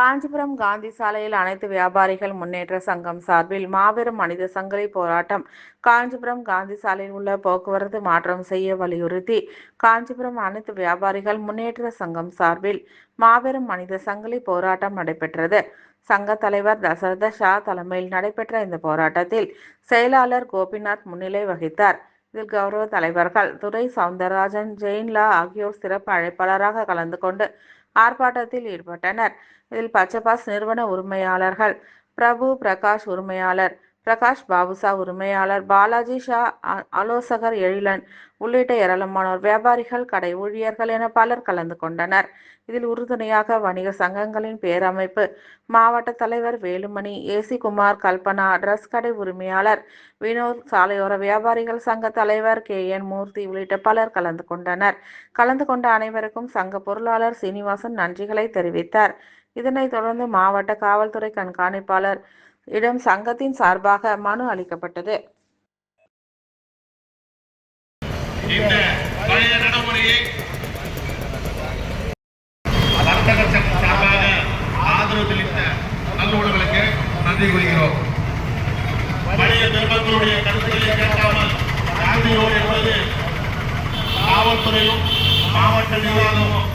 காஞ்சிபுரம் காந்தி சாலையில் அனைத்து வியாபாரிகள் முன்னேற்ற சங்கம் சார்பில் மாபெரும் மனித சங்கிலி போராட்டம். காஞ்சிபுரம் காந்தி சாலையில் உள்ள போக்குவரத்து மாற்றம் செய்ய வலியுறுத்தி காஞ்சிபுரம் அனைத்து வியாபாரிகள் முன்னேற்ற சங்கம் சார்பில் மாபெரும் மனித சங்கிலி போராட்டம் நடைபெற்றது. சங்க தலைவர் தசரத ஷா தலைமையில் நடைபெற்ற இந்த போராட்டத்தில் செயலாளர் கோபிநாத் முன்னிலை வகித்தார். இதில் கௌரவ தலைவர்கள் துரை சவுந்தரராஜன், ஜெயின்லா ஆகியோர் சிறப்பு அழைப்பாளராக கலந்து கொண்டு ஆர்ப்பாட்டத்தில் ஈடுபட்டனர். இதில் பச்சபாஸ் நிறுவன உரிமையாளர்கள் பிரபு பிரகாஷ், உரிமையாளர் பிரகாஷ் பாபுசா, உரிமையாளர் பாலாஜி ஷா, ஆலோசகர் எழிலன் உள்ளிட்ட ஏராளமானோர் வியாபாரிகள், கடை ஊழியர்கள் என பலர் கலந்து கொண்டனர். இதில் உறுதுணையாக வணிக சங்கங்களின் பேரமைப்பு மாவட்ட தலைவர் வேலுமணி, ஏசி குமார், கல்பனா, டிரஸ் கடை உரிமையாளர் வினோத், சாலையோர வியாபாரிகள் சங்க தலைவர் KN மூர்த்தி உள்ளிட்ட பலர் கலந்து கொண்டனர். கலந்து கொண்ட அனைவருக்கும் சங்க பொருளாளர் சீனிவாசன் நன்றிகளை தெரிவித்தார். இதனைத் தொடர்ந்து மாவட்ட காவல்துறை கண்காணிப்பாளர் இடம் சங்கத்தின் சார்பாக மனு அளிக்கப்பட்டது. இந்த பழைய நடைமுறையை வர்த்தக சங்கம் சார்பாக ஆதரவு தெரிவித்த நல்லுறவுகளுக்கு நன்றி கூறுகிறோம். பழைய பெருமக்களுடைய கருத்துக்களை கேட்காமல் காந்தியோடு என்பது காவல்துறையும் மாவட்ட நிர்வாகமும்